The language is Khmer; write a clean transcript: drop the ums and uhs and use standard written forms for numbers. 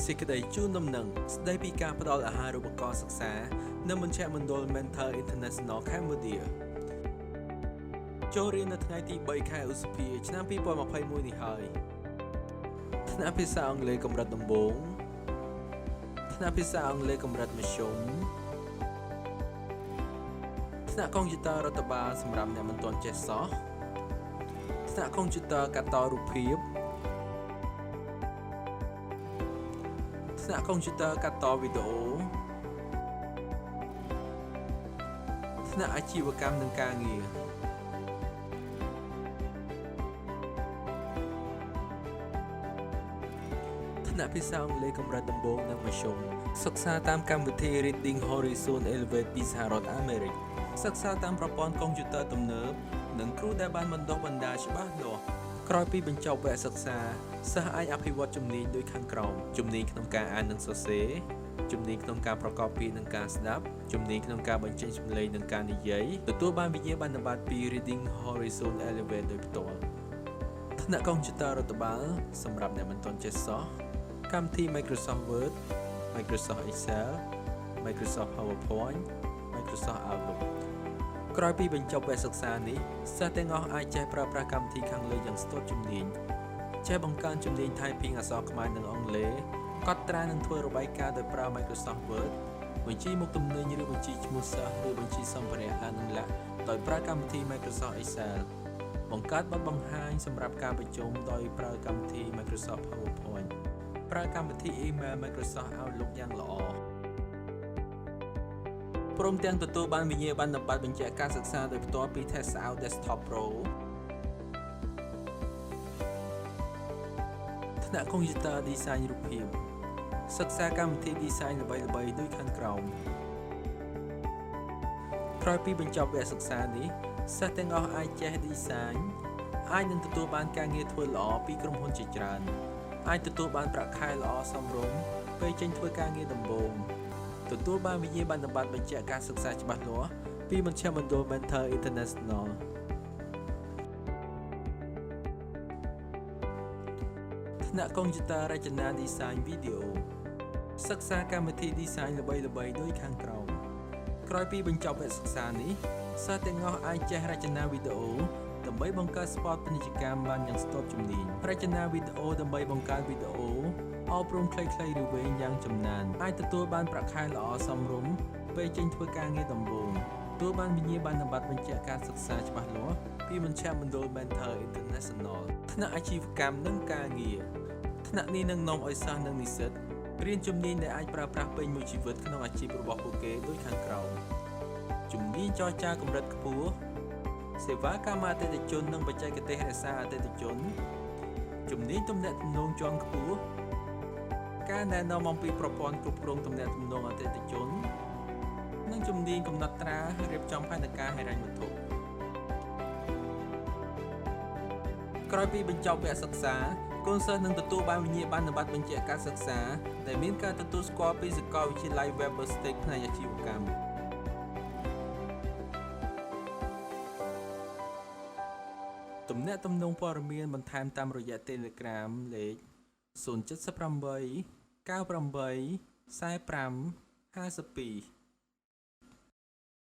សេចក្តីជូនដំណឹងស្តីពីការផ្តល់អាហារូបករណ៍សិក្សានៅមជ្ឈមណ្ឌល International Cambodia ចូលរៀននៅថ្ងៃទី3ខែឧសភាឆ្នាំ2021នេះហើយថ្នាក់ភាសាអង់គ្លេសកម្រិតដំបូងថ្នាក់ភាសាអង់គ្លេសកម្រិតមធ្យមថ្នាក់កុំព្យូទ័ររដ្ឋបាលសម្រាប់អ្នកមិនទាន់ចេះសោះថ្នាក់កុំព្យូទ័រកាត់តរូបភាពថ្នាក់កុំព្យូទ័រកាត់តវីដេអូថ្នាក់អាជីវកម្មនិងការងារថ្នាក់ភាសាអង់គ្លេសកម្រិតដំបូងនិងមធ្យមសិក្សាតាមកម្មវិធី Reading Horizon Elevate ពីសហរដ្ឋអាមេរិកសិក្សាតាមប្រព័ន្ធកុំព្យូទ័រទំនើបនិងគ្រូដែលបានបណ្ដុះបណ្ដាលច្បាស់លាស់ក្រោយពីបញ្ចប់វគ្គសិក្សាសិស្សអាចអភិវឌ្ឍជំនាញដូចខាងក្រោមជំនាញក្នុងការអាននិងសរសេរជំនាញក្នុងការប្រកបពាក្យនិងការស្ដាប់ជំនាញក្នុងការបញ្ចេញសំឡេងនិងការនិយាយទទួលបានវិញ្ញាបនបត្រពី Reading Horizon Elevate ដោយផ្ទាល់ថ្នាក់កុំព្យូទ័ររដ្ឋបាលសម្រាប់អ្នកមិនទាន់ចេះសោះកម្មវិធី Microsoft Word Microsoft Excel Microsoft PowerPoint Microsoft Outlook ក្រោយពីបញ្ចប់វគ្គសិក្សានេះសិស្សទាំងអស់អាចចេះប្រើប្រាស់កម្មវិធីខាងលើយ៉ាងស្ទាត់ជំនាញចេះបង្កើនជំនាញ Typing អក្សរខ្មែរនិងអង់គ្លេសកត់ត្រានិងធ្វើរបាយការណ៍ដោយប្រើ Microsoft Word បញ្ជីមុខទំនិញឬបញ្ជីឈ្មោះសិស្សឬបញ្ជីសម្ភារៈឡើងនិងលាក់ដោយប្រើកម្មវិធី Microsoft Excel បង្កើតបទបង្ហាញសម្រាប់ការប្រជុំដោយប្រើកម្មវិធី Microsoft PowerPoint ប្រើកម្មវិធី Email Microsoft Outlook យ៉ាងល្អព្រមទាំងទទួលបានវិញ្ញាបនបត្របញ្ជាក់ការសិក្សាដោយផ្ទាល់ពី TestOut Desktop Pro ថ្នាក់កុំព្យូទ័រ Design រូបភាពសិក្សាកម្មវិធី Design ល្បីៗដូចខាងក្រោមក្រោយពីបញ្ចប់វគ្គសិក្សានេះសិស្សទាំងអស់អាចចេះ Design អាចនឹងទទួលបានការងារធ្វើល្អពីក្រុមហ៊ុនជាច្រើនអាចទទួលបានប្រាក់ខែល្អសមរម្យពេលចេញធ្វើការងារដំបូងទទួលបានវិញ្ញាបនបត្របញ្ជាក់ការសិក្សាច្បាស់លាស់ពីមជ្ឈមណ្ឌល Mentor International ថ្នាក់កុំព្យូទ័ររចនា Design Video សិក្សាកម្មវិធី Design ល្បីៗដូចខាងក្រោមក្រោយពីបញ្ចប់វគ្គសិក្សានេះសិស្សទាំងអស់អាចចេះរចនាវីដេអូដើម្បីបង្កើត spot ពាណិជ្ជកម្មបានយ៉ាងស្ទាត់ជំនាញរចនាវីដេអូដើម្បីបង្កើតវីដេអូអប់រំខ្លីៗឬវែងយ៉ាងចំណានអាចទទួលបានប្រាក់ខែល្អសមរម្យពេលចេញធ្វើការងារដំបូងទទួលបានវិញ្ញាបនបត្របញ្ជាក់ការសិក្សាច្បាស់លាស់ពីមជ្ឈមណ្ឌល Mentor International ថ្នាក់អាជីវកម្មនិងការងារថ្នាក់នេះនឹងនាំឲ្យសិស្សនិងនិស្សិតរៀនជំនាញដែលអាចប្រើប្រាស់ពេញមួយជីវិតក្នុងអាជីពរបស់ពួកគេដូចខាងក្រោមជំនាញចរចាកម្រិតខ្ពស់សេវាកម្មអតិថិជននិងបច្ចេកទេសរក្សាអតិថិជនជំនាញទំនាក់ទំនងជាន់ខ្ពស់ការណែនាំអំពីប្រព័ន្ធគ្រប់គ្រងទំនាក់ទំនងអតិថិជននិងជំនាញកំណត់ត្រារៀបចំផែនការហិរញ្ញវត្ថុក្រោយពីបញ្ចប់វគ្គសិក្សាកូនសិស្សនឹងទទួលបានវិញ្ញាបនបត្របញ្ជាក់ការសិក្សាដែលមានការទទួលស្គាល់ពីសាកលវិទ្យាល័យ Weber-State ផ្នែកអាជីវកម្មទំនាក់ទំនងព័ត៌មានបន្ថែមតាមរយៈ Telegram លេខ078 98 45 52